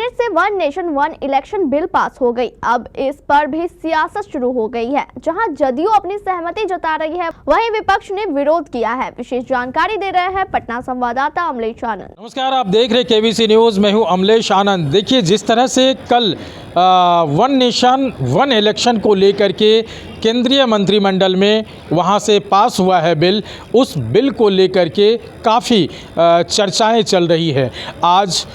Cabinet से one nation one election bill pass हो गई। अब इस पर भी सियासत शुरू हो गई है। जहां जदयू अपनी सहमति जता रही है, वहीं विपक्ष ने विरोध किया है। विशेष जानकारी दे रहे हैं पटना संवाददाता अमलेश आनंद। नमस्कार, आप देख रहे केबीसी न्यूज। मैं हूं अमलेश आनंद। देखिए, जिस तरह से कल वन नेशन वन इलेक्शन को लेकर के केंद्रीय मंत्रिमंडल में वहां से पास हुआ है बिल, उस बिल को लेकर के काफ़ी चर्चाएं चल रही है। आज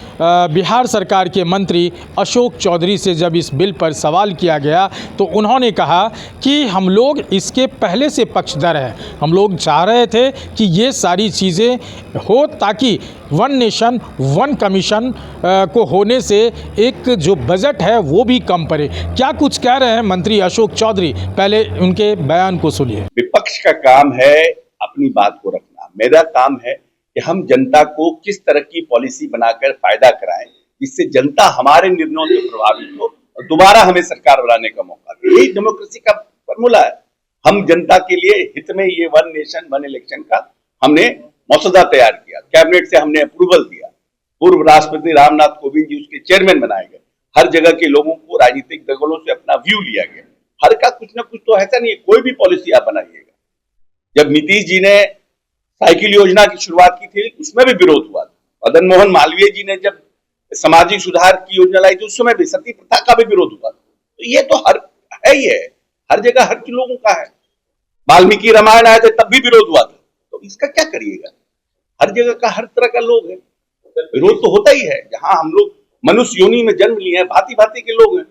बिहार सरकार के मंत्री अशोक चौधरी से जब इस बिल पर सवाल किया गया तो उन्होंने कहा कि हम लोग इसके पहले से पक्षधर हैं। हम लोग चाह रहे थे कि ये सारी चीज़ें हो ताकि वन नेशन वन कमीशन को होने से एक जो बजट है वो भी कम पड़े। क्या कुछ कह रहे हैं मंत्री अशोक चौधरी, पहले उनके बयान को सुनिए। विपक्ष का काम है अपनी बात को रखना, मेरा काम है कि हम जनता को किस तरह की पॉलिसी बनाकर फायदा कराएं जिससे जनता हमारे निर्णयों से प्रभावित हो और दोबारा हमें सरकार बनाने का मौका दे। यही डेमोक्रेसी का फॉर्मूला है। हम जनता के लिए हित में ये वन नेशन वन इलेक्शन का हमने मसौदा तैयार किया, कैबिनेट से हमने अप्रूवल दिया, पूर्व राष्ट्रपति रामनाथ कोविंद जी उसके चेयरमैन बनाए गए, हर जगह के लोगों को राजनीतिक दलों से अपना व्यू लिया गया। हर का कुछ ना कुछ तो ऐसा नहीं है, कोई भी पॉलिसी आप बनाइएगा। जब नीतीश जी ने साइकिल योजना की शुरुआत की थी उसमें भी विरोध हुआ था। मदन मोहन मालवीय जी ने जब सामाजिक सुधार की योजना लाई थी उस समय भी सती प्रथा का भी विरोध हुआ था। तो ये तो हर है ही है, हर जगह हर लोगों का है। वाल्मीकि रामायण आए थे तब भी विरोध हुआ था, तो इसका क्या करिएगा। हर जगह का हर तरह का लोग है, विरोध तो होता ही है। जहां हम लोग मनुष्य योनि में जन्म लिए हैं, भांति भांति के लोग हैं,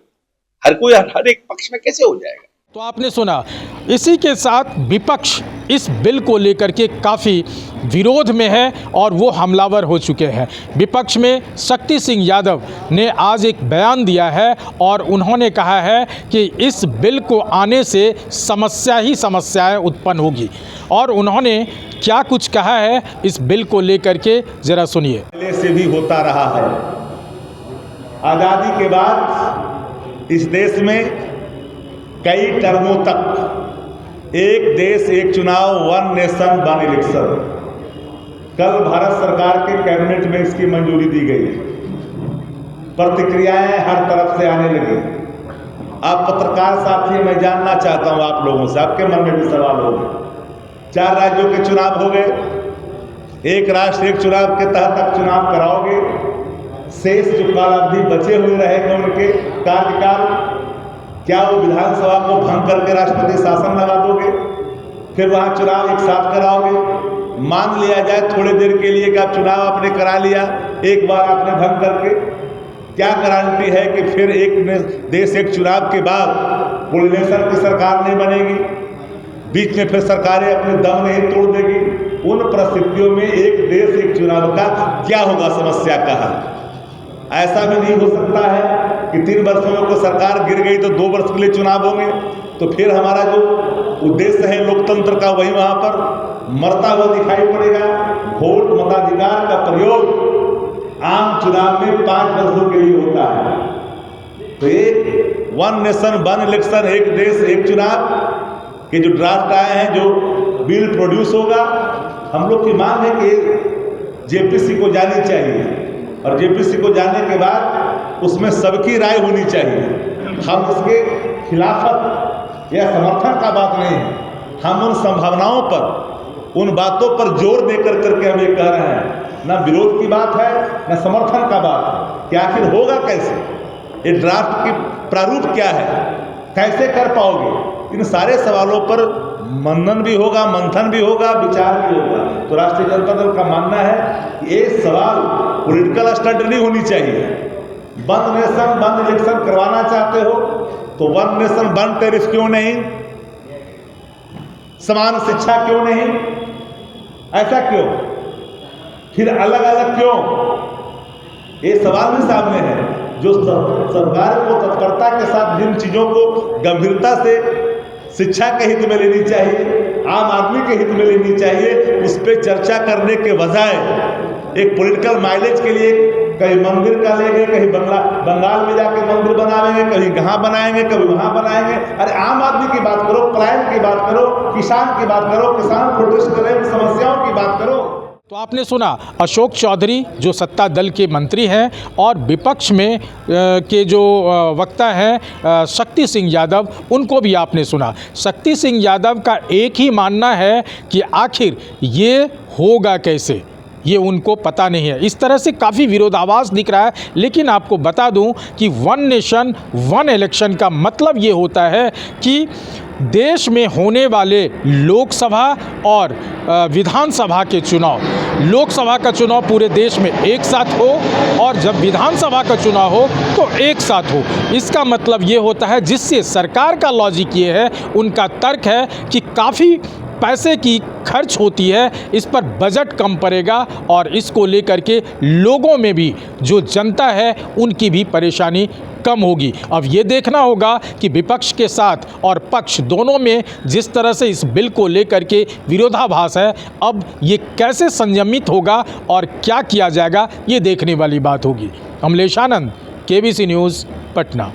हर कोई हर एक पक्ष में कैसे हो जाएगा। तो आपने सुना, इसी के साथ विपक्ष इस बिल को लेकर के काफ़ी विरोध में है और वो हमलावर हो चुके हैं। विपक्ष में शक्ति सिंह यादव ने आज एक बयान दिया है और उन्होंने कहा है कि इस बिल को आने से समस्या ही समस्याएं उत्पन्न होगी। और उन्होंने क्या कुछ कहा है इस बिल को लेकर के, जरा सुनिए। पहले से भी होता रहा है। आज़ादी के बाद इस देश में कई टर्मों तक एक देश एक चुनाव, वन नेशन वन इलेक्शन, कल भारत सरकार के कैबिनेट में इसकी मंजूरी दी गई। प्रतिक्रियाएं हर तरफ से आने लगी। आप पत्रकार साथी, मैं जानना चाहता हूं आप लोगों से, आपके मन में भी सवाल हो गए। 4 राज्यों के चुनाव हो गए, एक राष्ट्र एक चुनाव के तहत आप चुनाव कराओगे। शेष जो कालावधि बचे हुए रहेंगे उनके कार्यकाल, क्या वो विधानसभा को भंग करके राष्ट्रपति शासन लगा दोगे, फिर वहां चुनाव एक साथ कराओगे। मान लिया जाए थोड़ी देर के लिए कि आप चुनाव आपने करा लिया, एक बार आपने भंग करके, क्या गारंटी है कि फिर एक देश एक चुनाव के बाद कोलिशन की सरकार नहीं बनेगी, बीच में फिर सरकारें अपने दम नहीं तोड़ देगी। उन परिस्थितियों में एक देश एक चुनाव का क्या होगा, समस्या का है। ऐसा भी नहीं हो सकता है कि 3 वर्षों में कोई सरकार गिर गई तो 2 वर्ष के लिए चुनाव होंगे, तो फिर हमारा जो उद्देश्य है लोकतंत्र का वही वहां पर मरता हुआ दिखाई पड़ेगा। वोट मताधिकार का प्रयोग आम चुनाव में 5 वर्षों के लिए होता है। तो एक वन नेशन वन इलेक्शन, एक देश एक चुनाव के जो ड्राफ्ट आए हैं, जो बिल प्रोड्यूस होगा, हम लोग की मांग है कि जेपीसी को जानी चाहिए और जेपीसी को जाने के बाद उसमें सबकी राय होनी चाहिए। हम इसके खिलाफत या समर्थन का बात नहीं है, हम उन संभावनाओं पर, उन बातों पर जोर देकर करके हम ये कह रहे हैं। ना विरोध की बात है ना समर्थन का बात है कि आखिर होगा कैसे, ये ड्राफ्ट की प्रारूप क्या है, कैसे कर पाओगे। इन सारे सवालों पर मनन भी होगा, मंथन भी होगा, विचार भी होगा। तो राष्ट्रीय जनता दल का मानना है कि ये सवाल पॉलिटिकल स्टंट नहीं होनी चाहिए। वन नेशन वन इलेक्शन करवाना चाहते हो तो वन नेशन वन टैरिफ क्यों नहीं, समान शिक्षा क्यों नहीं, ऐसा क्यों, फिर अलग अलग क्यों, ये सवाल भी सामने है। जो सरकार को तत्परता के साथ जिन चीजों को गंभीरता से शिक्षा के हित में लेनी चाहिए, आम आदमी के हित में लेनी चाहिए, उस पर चर्चा करने के बजाय एक पॉलिटिकल माइलेज के लिए कहीं मंदिर का लेंगे, कहीं बंगाल में जाके मंदिर बनाएंगे, कहीं कहाँ बनाएंगे, कभी वहाँ बनाएंगे। अरे आम आदमी की बात करो, पलायन की बात करो, किसान की बात करो, किसान प्रोटेस्ट कर रहे हैं, समस्याओं की बात करो। तो आपने सुना अशोक चौधरी जो सत्ता दल के मंत्री हैं और विपक्ष में के जो वक्ता हैं शक्ति सिंह यादव, उनको भी आपने सुना। शक्ति सिंह यादव का एक ही मानना है कि आखिर ये होगा कैसे, ये उनको पता नहीं है। इस तरह से काफ़ी विरोधाभास दिख रहा है। लेकिन आपको बता दूं कि वन नेशन वन इलेक्शन का मतलब ये होता है कि देश में होने वाले लोकसभा और विधानसभा के चुनाव, लोकसभा का चुनाव पूरे देश में एक साथ हो और जब विधानसभा का चुनाव हो तो एक साथ हो। इसका मतलब ये होता है, जिससे सरकार का लॉजिक ये है, उनका तर्क है कि काफ़ी पैसे की खर्च होती है, इस पर बजट कम पड़ेगा और इसको लेकर के लोगों में भी, जो जनता है उनकी भी परेशानी कम होगी। अब ये देखना होगा कि विपक्ष के साथ और पक्ष दोनों में जिस तरह से इस बिल को लेकर के विरोधाभास है, अब ये कैसे संयमित होगा और क्या किया जाएगा, ये देखने वाली बात होगी। अमलेश आनंद, केबीसी न्यूज़, पटना।